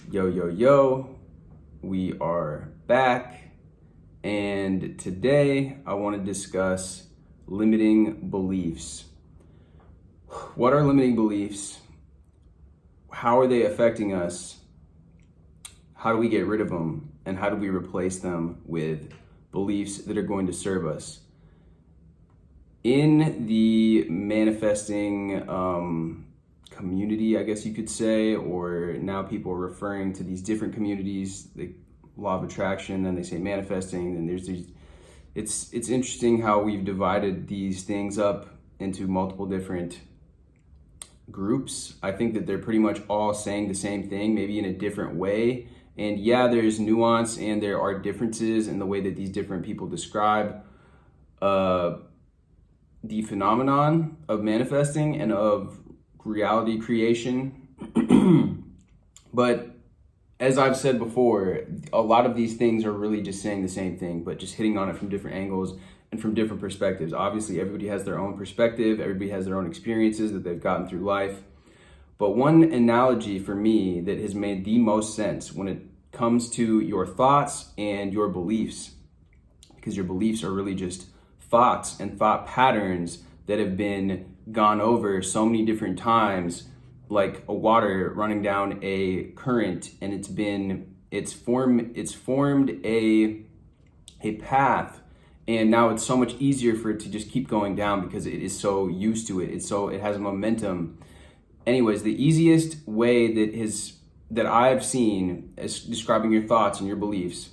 Yo, yo, yo, we are back, and today I want to discuss limiting beliefs. What are limiting beliefs? How are they affecting us? How do we get rid of them? And how do we replace them with beliefs that are going to serve us? In the manifesting community, I guess you could say, or now people are referring to these different communities, the law of attraction, then they say manifesting, and there's these, it's interesting how we've divided these things up into multiple different groups. I think that they're pretty much all saying the same thing, maybe in a different way. And yeah, there's nuance and there are differences in the way that these different people describe the phenomenon of manifesting and of reality creation. But as I've said before, a lot of these things are really just saying the same thing, but just hitting on it from different angles and from different perspectives. Obviously, everybody has their own perspective, everybody has their own experiences that they've gotten through life. But one analogy for me that has made the most sense when it comes to your thoughts and your beliefs, because your beliefs are really just thoughts and thought patterns that have been gone over so many different times, like a water running down a current, and it's formed a path, and now it's so much easier for it to just keep going down because it is so used to it. It has a momentum. Anyways, the easiest way that I've seen as describing your thoughts and your beliefs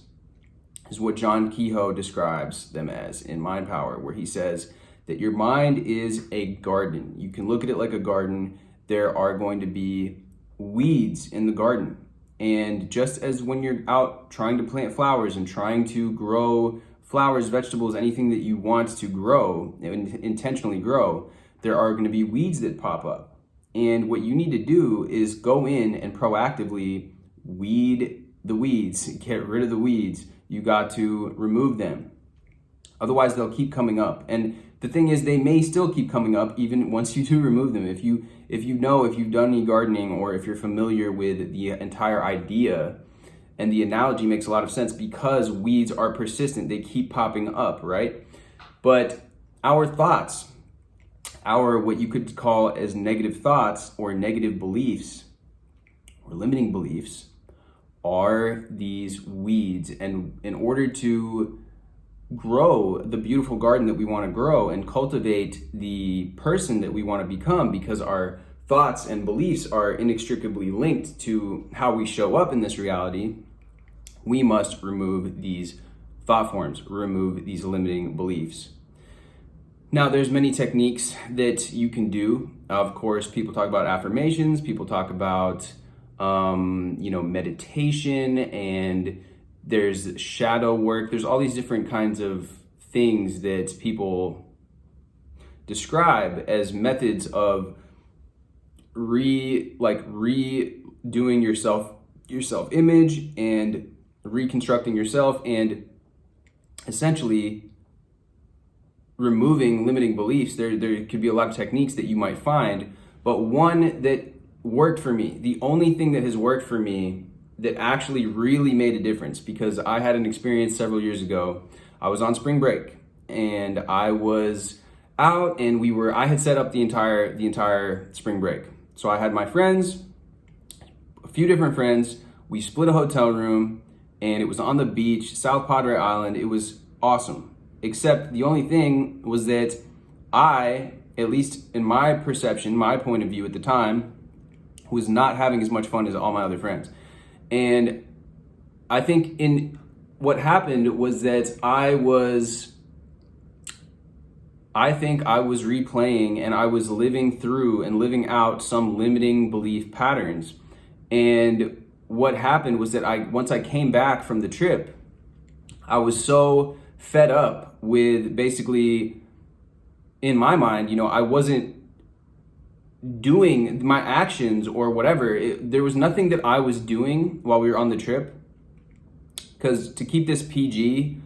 is what John Kehoe describes them as in Mind Power, where he says that your mind is a garden. You can look at it like a garden. There are going to be weeds in the garden. And just as when you're out trying to plant flowers and trying to grow flowers, vegetables, anything that you want to grow, intentionally grow, there are going to be weeds that pop up. And what you need to do is go in and proactively weed the weeds, get rid of the weeds. You got to remove them. Otherwise, they'll keep coming up. And the thing is, they may still keep coming up even once you do remove them. If you've done any gardening, or if you're familiar with the entire idea, and the analogy makes a lot of sense because weeds are persistent. They keep popping up, right? But our thoughts, what you could call as negative thoughts or negative beliefs or limiting beliefs, are these weeds. And in order to grow the beautiful garden that we want to grow and cultivate the person that we want to become, because our thoughts and beliefs are inextricably linked to how we show up in this reality, we must remove these thought forms, remove these limiting beliefs. Now, there's many techniques that you can do. Of course, people talk about affirmations, people talk about meditation, and there's shadow work. There's all these different kinds of things that people describe as methods of redoing your self-image and reconstructing yourself, and essentially removing limiting beliefs. There could be a lot of techniques that you might find, but one that worked for me, the only thing that has worked for me that actually really made a difference, because I had an experience several years ago. I was on spring break and I was out, and I had set up the entire spring break. So I had my friends, a few different friends. We split a hotel room, and it was on the beach, South Padre Island. It was awesome. Except the only thing was that I, at least in my perception, my point of view at the time, was not having as much fun as all my other friends. And I think what happened was that I was replaying, and I was living through and living out some limiting belief patterns. And what happened was that once I came back from the trip, I was so fed up with, basically, in my mind, I wasn't doing my actions or whatever. There was nothing that I was doing while we were on the trip, because to keep this PG,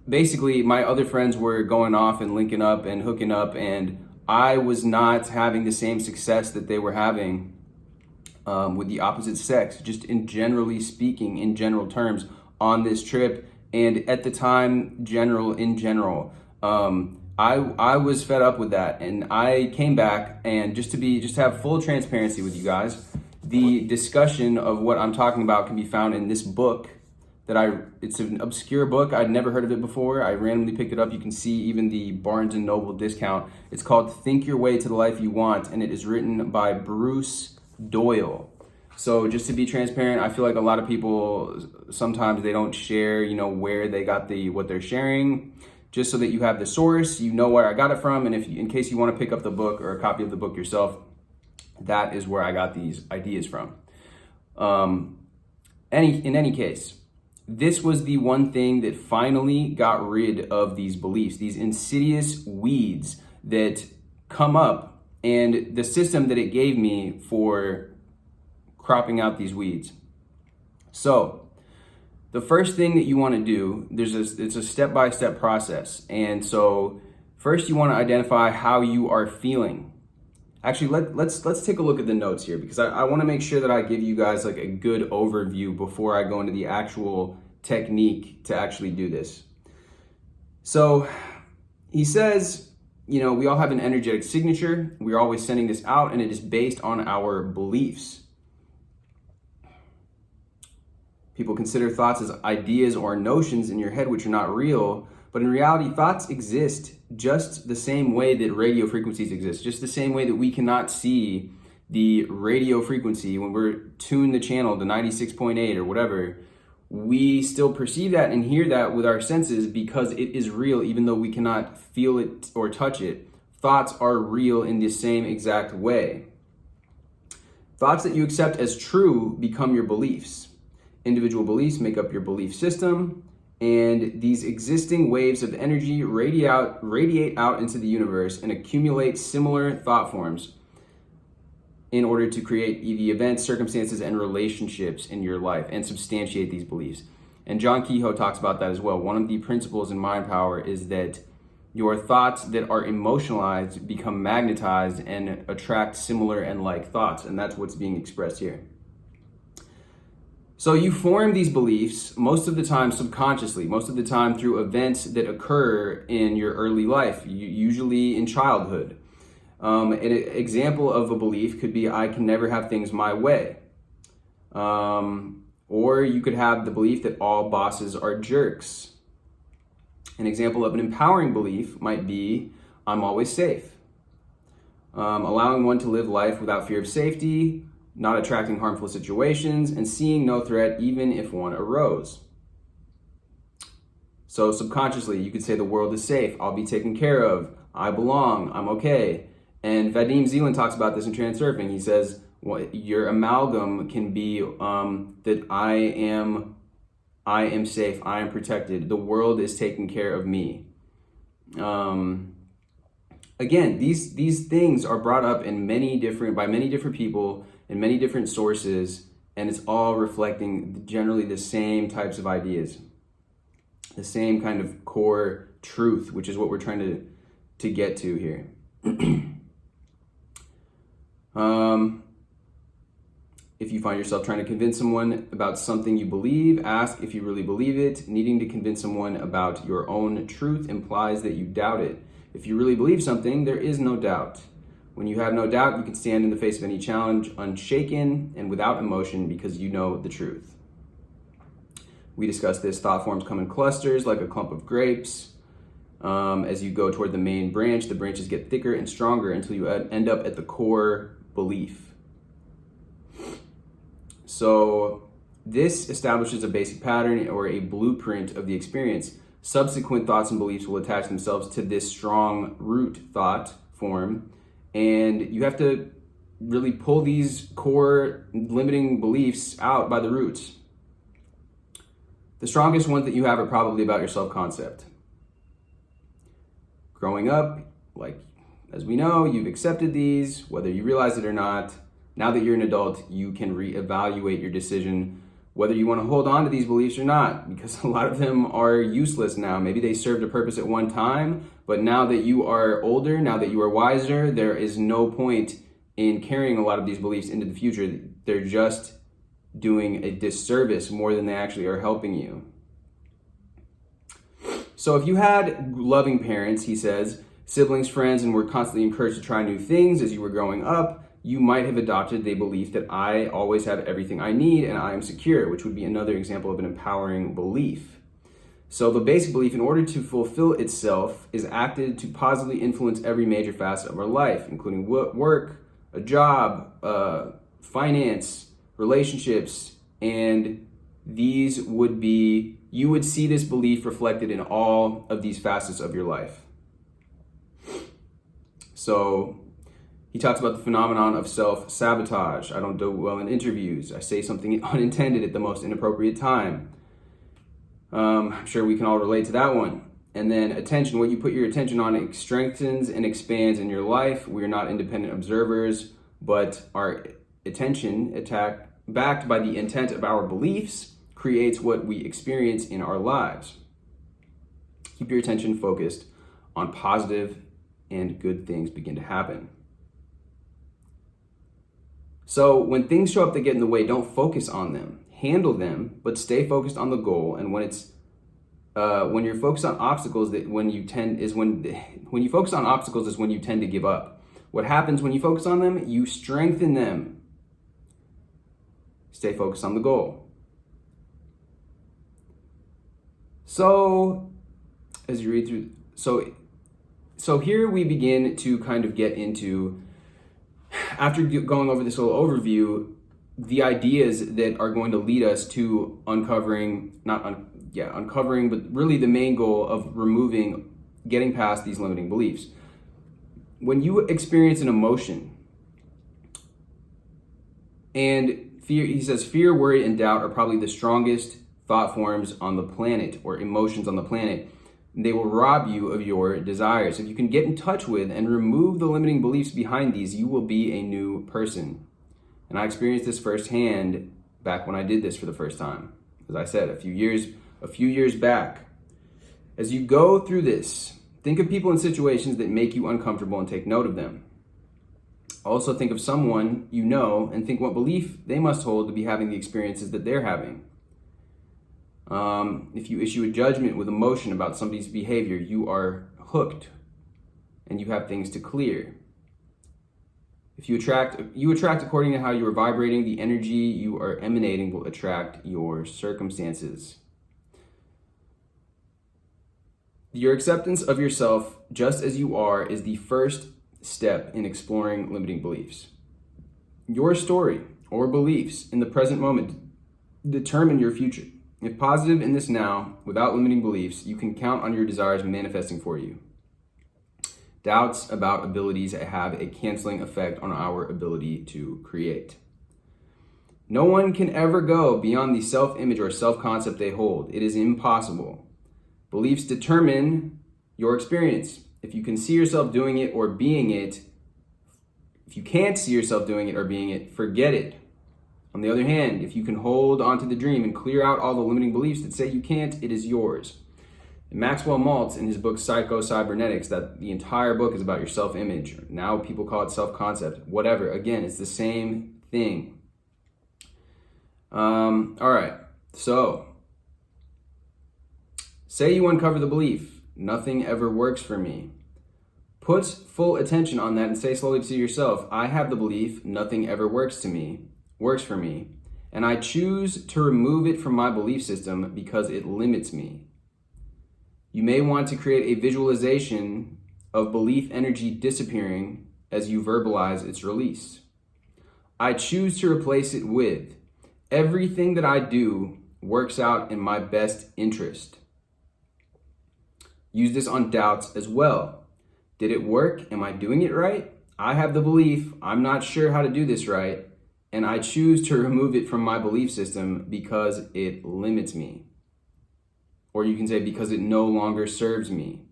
basically my other friends were going off and linking up and hooking up, and I was not having the same success that they were having. with the opposite sex, just in generally speaking, in general terms, on this trip. And at the time, in general, I was fed up with that, and I came back, and just to have full transparency with you guys, the discussion of what I'm talking about can be found in this book it's an obscure book. I'd never heard of it before. I randomly picked it up. You can see even the Barnes & Noble discount. It's called Think Your Way to the Life You Want, and it is written by Bruce Doyle. So just to be transparent, I feel like a lot of people, sometimes they don't share, where they got what they're sharing, just so that you have the source, where I got it from, and in case you want to pick up the book or a copy of the book yourself, that is where I got these ideas from. In any case, this was the one thing that finally got rid of these beliefs, these insidious weeds that come up, and the system that it gave me for cropping out these weeds. So the first thing that you want to do, it's a step-by-step process. And so first you want to identify how you are feeling. Actually, let's take a look at the notes here, because I want to make sure that I give you guys like a good overview before I go into the actual technique to actually do this. So he says, we all have an energetic signature. We're always sending this out, and it is based on our beliefs. People consider thoughts as ideas or notions in your head which are not real, but in reality, thoughts exist just the same way that radio frequencies exist, just the same way that we cannot see the radio frequency when we're tuned the channel to 96.8 or whatever. We still perceive that and hear that with our senses because it is real, even though we cannot feel it or touch it. Thoughts are real in the same exact way. Thoughts that you accept as true become your beliefs. Individual beliefs make up your belief system, and these existing waves of energy radiate out into the universe and accumulate similar thought forms in order to create the events, circumstances, and relationships in your life and substantiate these beliefs. And John Kehoe talks about that as well. One of the principles in mind power is that your thoughts that are emotionalized become magnetized and attract similar and like thoughts, and that's what's being expressed here. So you form these beliefs most of the time subconsciously, most of the time through events that occur in your early life, usually in childhood. An example of a belief could be, I can never have things my way. Or you could have the belief that all bosses are jerks. An example of an empowering belief might be, I'm always safe. Allowing one to live life without fear of safety, not attracting harmful situations, and seeing no threat even if one arose. So subconsciously, you could say the world is safe, I'll be taken care of, I belong, I'm okay. And Vadim Zeland talks about this in Transurfing. He says, your amalgam can be that I am safe, I am protected, the world is taking care of me. Again, these things are brought up by many different people in many different sources, and it's all reflecting generally the same types of ideas, the same kind of core truth, which is what we're trying to get to here. If you find yourself trying to convince someone about something you believe, ask if you really believe it. Needing to convince someone about your own truth implies that you doubt it. If you really believe something, there is no doubt. When you have no doubt, you can stand in the face of any challenge unshaken and without emotion because you know the truth. We discussed this. Thought forms come in clusters like a clump of grapes. As you go toward the main branch, the branches get thicker and stronger until you end up at the core belief. So this establishes a basic pattern or a blueprint of the experience. Subsequent thoughts and beliefs will attach themselves to this strong root thought form, and you have to really pull these core limiting beliefs out by the roots. The strongest ones that you have are probably about your self-concept. Growing up, as we know, you've accepted these, whether you realize it or not. Now that you're an adult, you can reevaluate your decision whether you want to hold on to these beliefs or not, because a lot of them are useless now. Maybe they served a purpose at one time, but now that you are older, now that you are wiser, there is no point in carrying a lot of these beliefs into the future, they're just doing a disservice more than they actually are helping you. So if you had loving parents, he says, siblings, friends, and were constantly encouraged to try new things as you were growing up, you might have adopted the belief that I always have everything I need and I am secure, which would be another example of an empowering belief. So the basic belief, in order to fulfill itself, is acted to positively influence every major facet of our life, including work, a job, finance, relationships, and these would be, you would see this belief reflected in all of these facets of your life. So he talks about the phenomenon of self-sabotage. I don't do well in interviews. I say something unintended at the most inappropriate time. I'm sure we can all relate to that one. And then attention, what you put your attention on, it strengthens and expands in your life. We are not independent observers, but our attention, backed by the intent of our beliefs, creates what we experience in our lives. Keep your attention focused on positive and good things begin to happen. So when things show up that get in the way, don't focus on them. Handle them, but stay focused on the goal. And when you're focused on obstacles, when you tend to give up. What happens when you focus on them? You strengthen them. Stay focused on the goal. So as you read through, so here we begin to kind of get into, after going over this little overview, the ideas that are going to lead us to uncovering, but really the main goal of getting past these limiting beliefs. When you experience an emotion, and fear, he says, fear, worry, and doubt are probably the strongest thought forms on the planet, or emotions on the planet. They will rob you of your desires. If you can get in touch with and remove the limiting beliefs behind these, you will be a new person. And I experienced this firsthand back when I did this for the first time. As I said, a few years back. As you go through this, think of people and situations that make you uncomfortable and take note of them. Also think of someone you know and think what belief they must hold to be having the experiences that they're having. If you issue a judgment with emotion about somebody's behavior, you are hooked and you have things to clear. If you attract according to how you are vibrating. The energy you are emanating will attract your circumstances. Your acceptance of yourself just as you are is the first step in exploring limiting beliefs. Your story or beliefs in the present moment determine your future. If positive in this now, without limiting beliefs, you can count on your desires manifesting for you. Doubts about abilities have a canceling effect on our ability to create. No one can ever go beyond the self-image or self-concept they hold. It is impossible. Beliefs determine your experience. If you can see yourself doing it or being it, if you can't see yourself doing it or being it, forget it. On the other hand, if you can hold onto the dream and clear out all the limiting beliefs that say you can't, it is yours. And Maxwell Maltz, in his book Psycho-Cybernetics, that the entire book is about your self-image. Now people call it self-concept, whatever. Again, it's the same thing. All right, so say you uncover the belief, nothing ever works for me. Put full attention on that and say slowly to yourself, I have the belief, nothing ever works for me, and I choose to remove it from my belief system because it limits me. You may want to create a visualization of belief energy disappearing as you verbalize its release. I choose to replace it with, everything that I do works out in my best interest. Use this on doubts as well. Did it work? Am I doing it right? I have the belief, I'm not sure how to do this right, and I choose to remove it from my belief system because it limits me. Or you can say because it no longer serves me.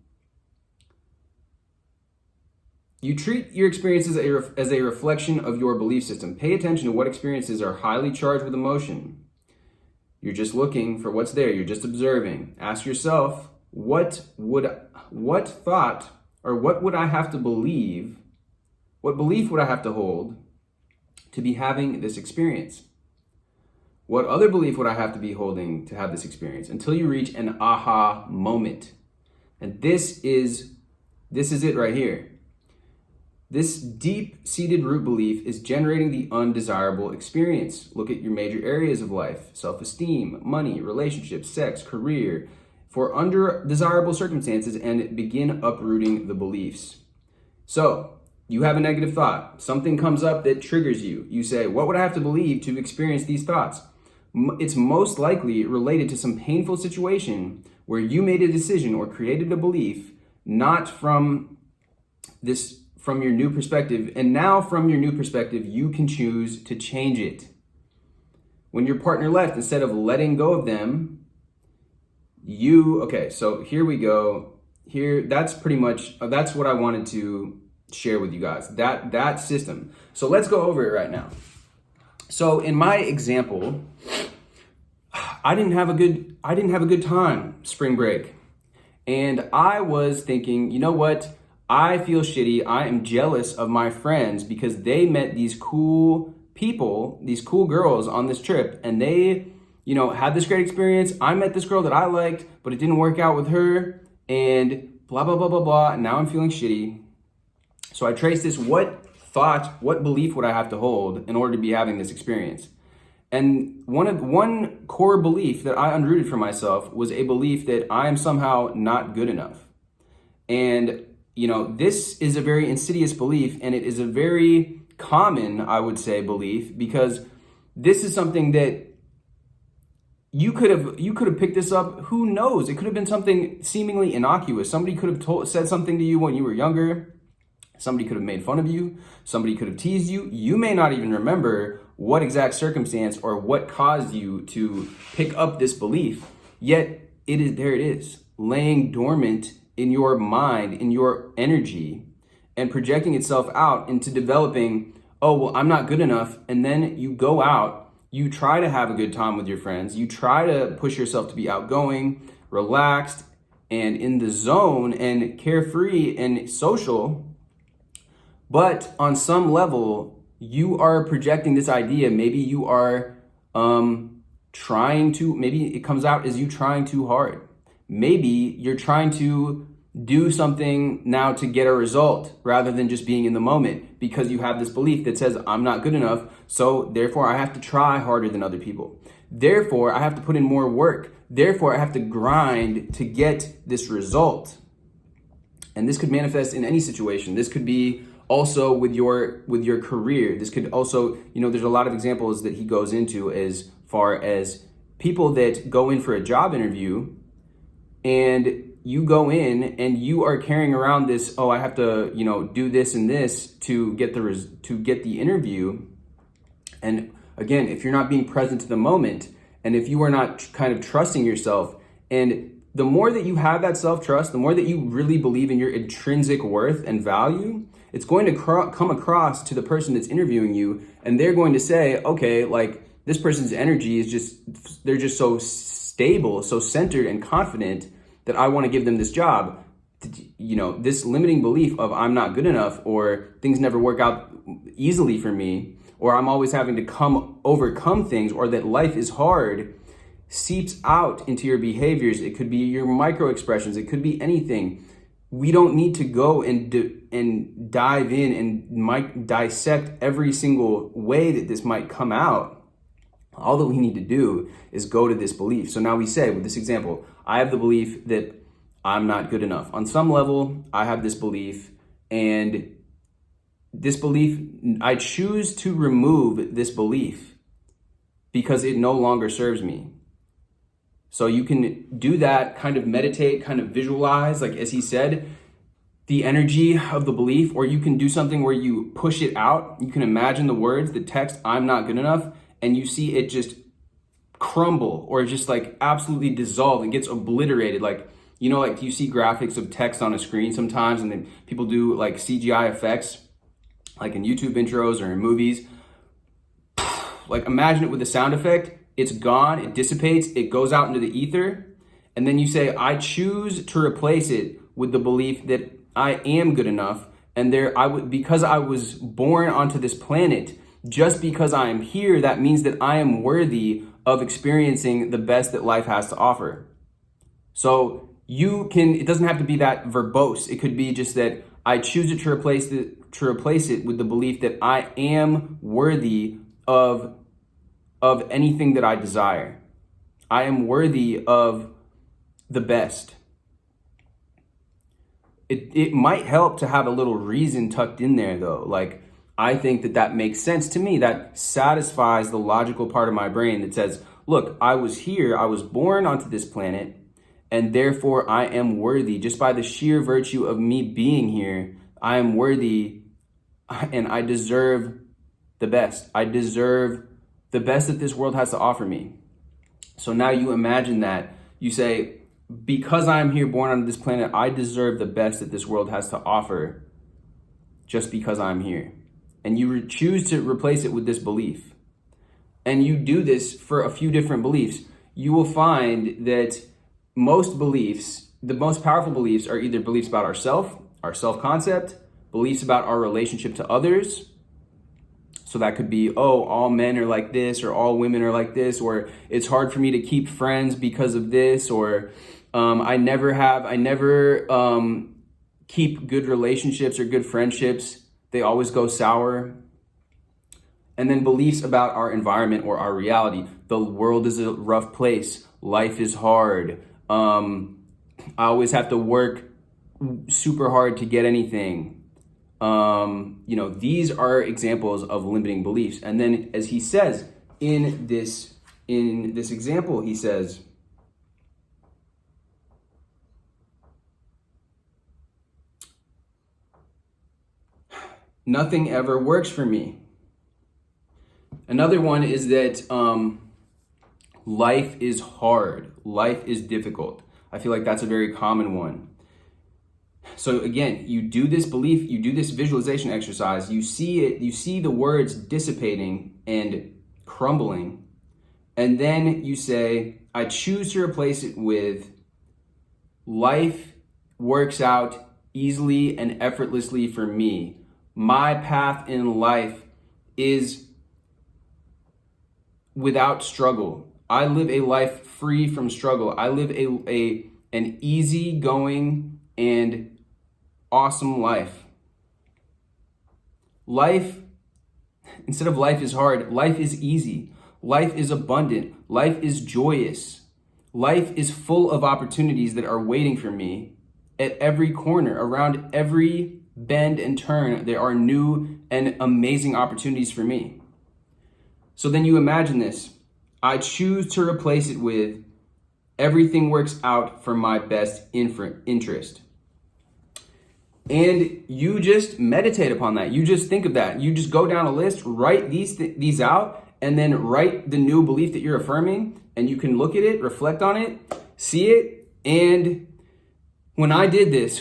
You treat your experiences as a reflection of your belief system. Pay attention to what experiences are highly charged with emotion. You're just looking for what's there. You're just observing. Ask yourself, what thought or what would I have to believe What belief would I have to hold to be having this experience? What other belief would I have to be holding to have this experience? Until you reach an aha moment. And this is it right here. This deep-seated root belief is generating the undesirable experience. Look at your major areas of life: self-esteem, money, relationships, sex, career, for undesirable circumstances, and begin uprooting the beliefs. So, you have a negative thought. Something comes up that triggers you. You say, what would I have to believe to experience these thoughts? It's most likely related to some painful situation where you made a decision or created a belief, not from your new perspective. And now from your new perspective, you can choose to change it. When your partner left, instead of letting go of them, okay, so here we go. That's what I wanted to share with you guys, that system. So let's go over it right now. So in my example, I didn't have a good time spring break. And I was thinking, you know what? I feel shitty. I am jealous of my friends because they met these cool people, these cool girls on this trip, and they, had this great experience. I met this girl that I liked, but it didn't work out with her, and blah, blah, blah, blah, blah. And now I'm feeling shitty. So I traced this, what belief would I have to hold in order to be having this experience? And one core belief that I unrooted for myself was a belief that I am somehow not good enough. And, this is a very insidious belief, and it is a very common, I would say, belief, because this is something that you could have picked this up. Who knows? It could have been something seemingly innocuous. Somebody could have said something to you when you were younger. Somebody could have made fun of you. Somebody could have teased you. You may not even remember what exact circumstance or what caused you to pick up this belief. Yet it is, laying dormant in your mind, in your energy, and projecting itself out into developing, oh, well, I'm not good enough. And then you go out, you try to have a good time with your friends. You try to push yourself to be outgoing, relaxed, and in the zone, and carefree and social. But on some level, you are projecting this idea. Maybe you are maybe it comes out as you trying too hard. Maybe you're trying to do something now to get a result rather than just being in the moment, because you have this belief that says, I'm not good enough, so therefore I have to try harder than other people. Therefore, I have to put in more work. Therefore, I have to grind to get this result. And this could manifest in any situation. This could be also with your career. This could also, there's a lot of examples that he goes into as far as people that go in for a job interview, and you go in and you are carrying around this, I have to, do this and this to get the interview. And again, if you're not being present to the moment, and if you are not kind of trusting yourself, and the more that you have that self-trust, the more that you really believe in your intrinsic worth and value, it's going to come across to the person that's interviewing you, and they're going to say, okay, like this person's energy is they're just so stable, so centered and confident that I want to give them this job. This limiting belief of I'm not good enough, or things never work out easily for me, or I'm always having to overcome things, or that life is hard, seeps out into your behaviors. It could be your micro expressions. It could be anything. We don't need to go and dive in and dissect every single way that this might come out. All that we need to do is go to this belief. So now we say, with this example, I have the belief that I'm not good enough. On some level, I have this belief, and this belief, I choose to remove this belief because it no longer serves me. So you can do that, kind of meditate, kind of visualize, like as he said, the energy of the belief, or you can do something where you push it out. You can imagine the words, the text, I'm not good enough, and you see it just crumble or just like absolutely dissolve. It gets obliterated. Like you see graphics of text on a screen sometimes, and then people do like CGI effects, like in YouTube intros or in movies. Like imagine it with a sound effect. It's gone, it dissipates, it goes out into the ether. And then you say, I choose to replace it with the belief that I am good enough, And because I was born onto this planet, just because I am here, that means that I am worthy of experiencing the best that life has to offer. So it doesn't have to be that verbose. It could be just that I choose to replace it with the belief that I am worthy of anything that I desire. I am worthy of the best. It might help to have a little reason tucked in there though. Like, I think that makes sense to me. That satisfies the logical part of my brain that says, look, I was here, I was born onto this planet, and therefore I am worthy. Just by the sheer virtue of me being here, I am worthy, and I deserve the best. I deserve the best that this world has to offer me. So now you imagine that. You say, because I'm here born on this planet, I deserve the best that this world has to offer just because I'm here. And you choose to replace it with this belief. And you do this for a few different beliefs. You will find that most beliefs, the most powerful beliefs, are either beliefs about ourself, our self-concept, beliefs about our relationship to others. So that could be, oh, all men are like this, or all women are like this, or it's hard for me to keep friends because of this, or I never keep good relationships or good friendships. They always go sour. And then beliefs about our environment or our reality. The world is a rough place. Life is hard. I always have to work super hard to get anything. These are examples of limiting beliefs. And then, as he says in this example, he says, nothing ever works for me. Another one is that life is hard. Life is difficult. I feel like that's a very common one. So again, you do this belief, you do this visualization exercise, you see the words dissipating and crumbling, and then you say, I choose to replace it with, life works out easily and effortlessly for me. My path in life is without struggle. I live a life free from struggle. I live an easygoing and awesome life. Instead of life is hard, life is easy. Life is abundant. Life is joyous. Life is full of opportunities that are waiting for me at every corner, around every bend and turn. There are new and amazing opportunities for me. So then you imagine this. I choose to replace it with, everything works out for my best interest. And you just meditate upon that. You just think of that. You just go down a list, write these out, and then write the new belief that you're affirming. And you can look at it, reflect on it, see it. And when I did this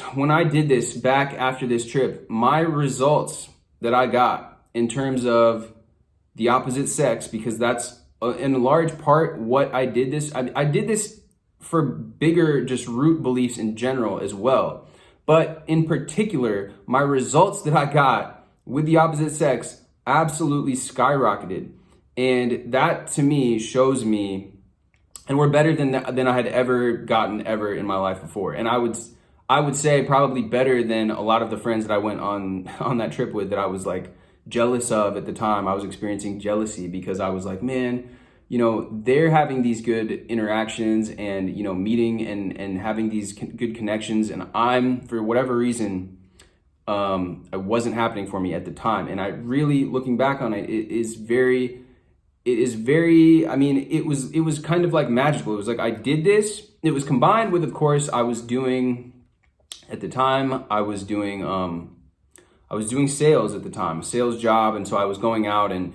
back after this trip, my results that I got in terms of the opposite sex, because that's in large part what I did this. I did this for bigger, just root beliefs in general as well. But in particular, my results that I got with the opposite sex absolutely skyrocketed. And that to me shows me, and we're better than I had ever gotten ever in my life before. And I would say probably better than a lot of the friends that I went on that trip with, that I was like jealous of at the time. I was experiencing jealousy because I was like, man, they're having these good interactions and, meeting and having these good connections. And I'm, for whatever reason, it wasn't happening for me at the time. And I really, looking back on it, it is very, I mean, it was kind of like magical. It was like, I did this. It was combined with, of course, I was doing sales at the time, a sales job. And so I was going out and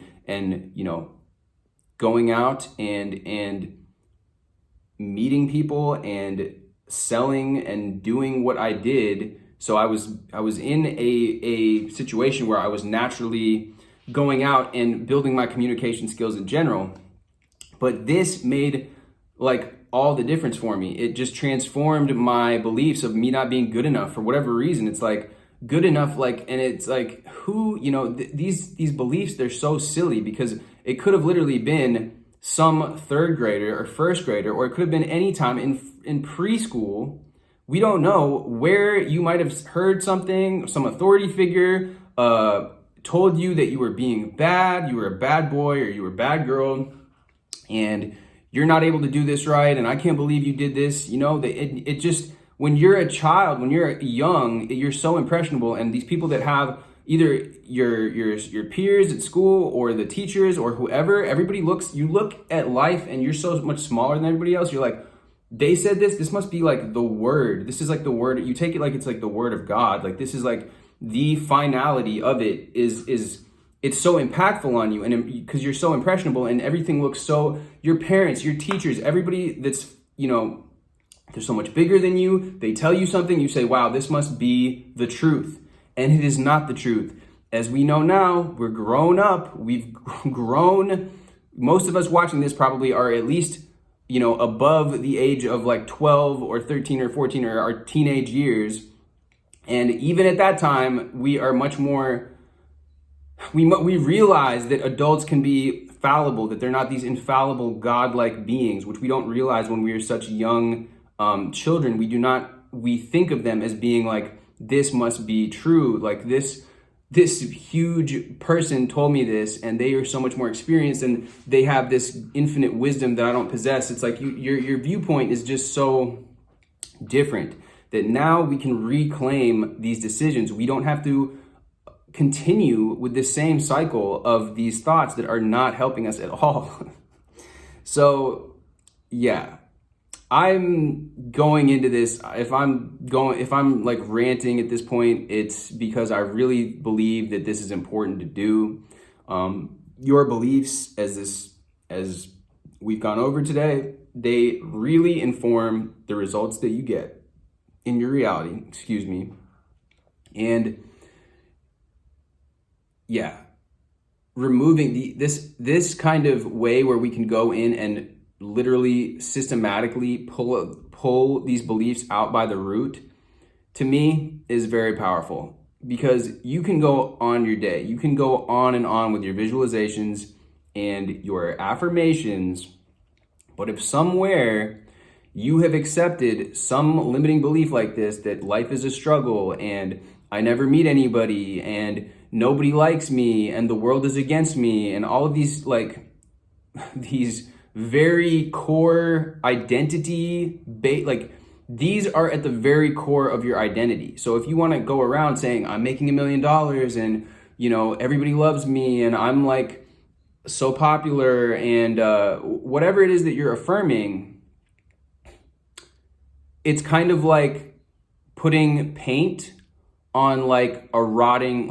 meeting people and selling and doing what I did. So I was in a situation where I was naturally going out and building my communication skills in general. But this made like all the difference for me. It just transformed my beliefs of me not being good enough for whatever reason. It's like, good enough, like, and it's like, who, these beliefs, they're so silly, because it could have literally been some third grader or first grader, or it could have been any time in preschool. We don't know where you might have heard something, some authority figure told you that you were being bad, you were a bad boy, or you were a bad girl, and you're not able to do this right, and I can't believe you did this. It just, when you're a child, when you're young, you're so impressionable, and these people that have either your peers at school or the teachers or whoever, you look at life and you're so much smaller than everybody else. You're like, they said this must be like the word. This is like the word. You take it like it's like the word of God. Like, this is like the finality of it is it's so impactful on you, and because you're so impressionable, and everything looks so, your parents, your teachers, everybody that's, they're so much bigger than you. They tell you something, you say, wow, this must be the truth. And it is not the truth. As we know now, we're grown up, we've grown. Most of us watching this probably are at least, above the age of like 12 or 13 or 14, or our teenage years. And even at that time, we are much more, we realize that adults can be fallible, that they're not these infallible godlike beings, which we don't realize when we are such young children. We think of them as being like, this must be true. Like, this huge person told me this, and they are so much more experienced, and they have this infinite wisdom that I don't possess. It's like your viewpoint is just so different that now we can reclaim these decisions. We don't have to continue with the same cycle of these thoughts that are not helping us at all. So, yeah. I'm going into this, if I'm like ranting at this point, it's because I really believe that this is important to do. Your beliefs, as we've gone over today, they really inform the results that you get in your reality, And yeah, removing this kind of way where we can go in and literally systematically pull these beliefs out by the root, to me, is very powerful, because you can go on your day, you can go on and on with your visualizations and your affirmations, but if somewhere you have accepted some limiting belief like this, that life is a struggle, and I never meet anybody, and nobody likes me, and the world is against me, and all of these, like, these very core identity, like, these are at the very core of your identity. So if you want to go around saying, I'm making $1 million, and, everybody loves me, and I'm like so popular, and whatever it is that you're affirming, it's kind of like putting paint on like a rotting,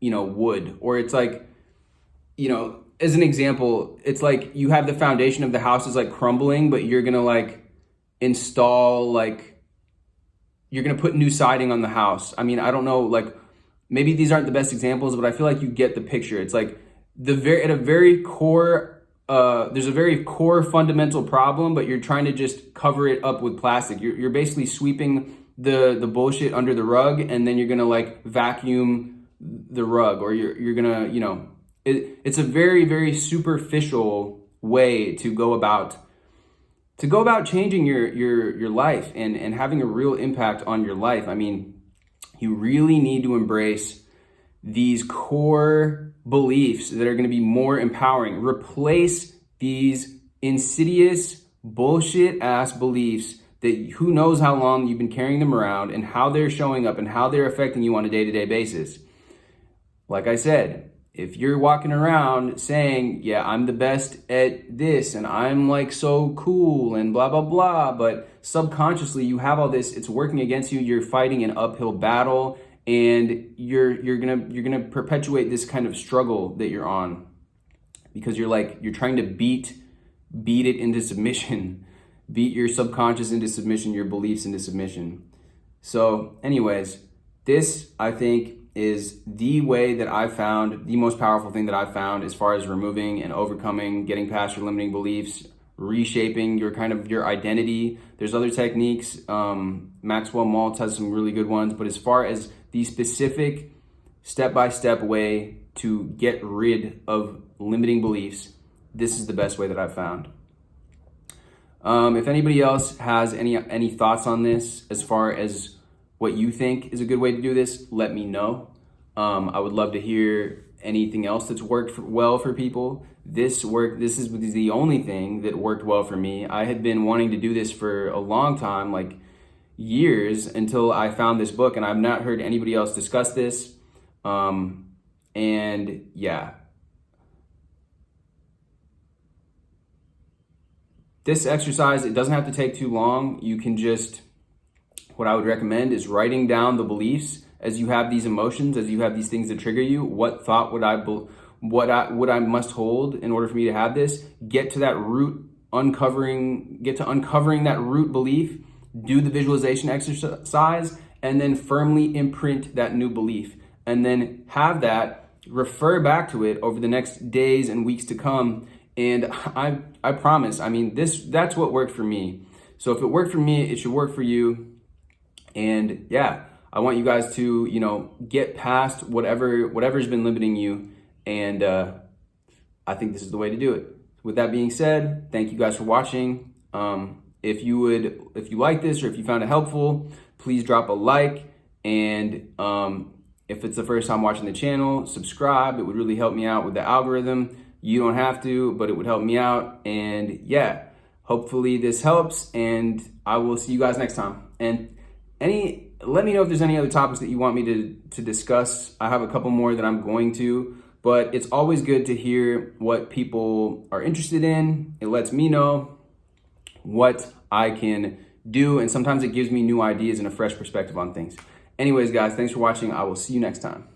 wood, or it's like, as an example, it's like you have the foundation of the house is like crumbling, but you're gonna like install, like, you're gonna put new siding on the house. I mean, I don't know, like, maybe these aren't the best examples, but I feel like you get the picture. It's like at a very core, there's a very core fundamental problem, but you're trying to just cover it up with plastic. You're basically sweeping the bullshit under the rug, and then you're gonna like vacuum the rug, or you're gonna, it's a very, very superficial way to go about changing your life and having a real impact on your life. I mean, you really need to embrace these core beliefs that are going to be more empowering. Replace these insidious bullshit ass beliefs that who knows how long you've been carrying them around, and how they're showing up and how they're affecting you on a day-to-day basis. Like I said, if you're walking around saying, yeah, I'm the best at this, and I'm like so cool and blah, blah, blah, but subconsciously you have all this, it's working against you, you're fighting an uphill battle, and you're gonna perpetuate this kind of struggle that you're on, because you're trying to beat it into submission, beat your subconscious into submission, your beliefs into submission. So anyways, this, I think, is the way that I've found, the most powerful thing that I've found as far as removing and overcoming, getting past your limiting beliefs, reshaping your identity. There's other techniques. Maxwell Maltz has some really good ones, but as far as the specific step-by-step way to get rid of limiting beliefs, this is the best way that I've found. If anybody else has any thoughts on this as far as what you think is a good way to do this, let me know. I would love to hear anything else that's worked well for people. This is the only thing that worked well for me. I had been wanting to do this for a long time, like years, until I found this book, and I've not heard anybody else discuss this. And yeah, this exercise, it doesn't have to take too long. You can just, what I would recommend is writing down the beliefs as you have these emotions, as you have these things that trigger you. What thought would I must hold in order for me to have this? Get to that root, uncovering that root belief, do the visualization exercise, and then firmly imprint that new belief. And then have that, refer back to it over the next days and weeks to come. And I promise, I mean, that's what worked for me. So if it worked for me, it should work for you. And yeah, I want you guys to, get past whatever's been limiting you. And I think this is the way to do it. With that being said, thank you guys for watching. If you like this or if you found it helpful, please drop a like. And if it's the first time watching the channel, subscribe. It would really help me out with the algorithm. You don't have to, but it would help me out. And yeah, hopefully this helps. And I will see you guys next time. And let me know if there's any other topics that you want me to discuss. I have a couple more that I'm going to, but it's always good to hear what people are interested in. It lets me know what I can do, and sometimes it gives me new ideas and a fresh perspective on things. Anyways, guys, thanks for watching. I will see you next time.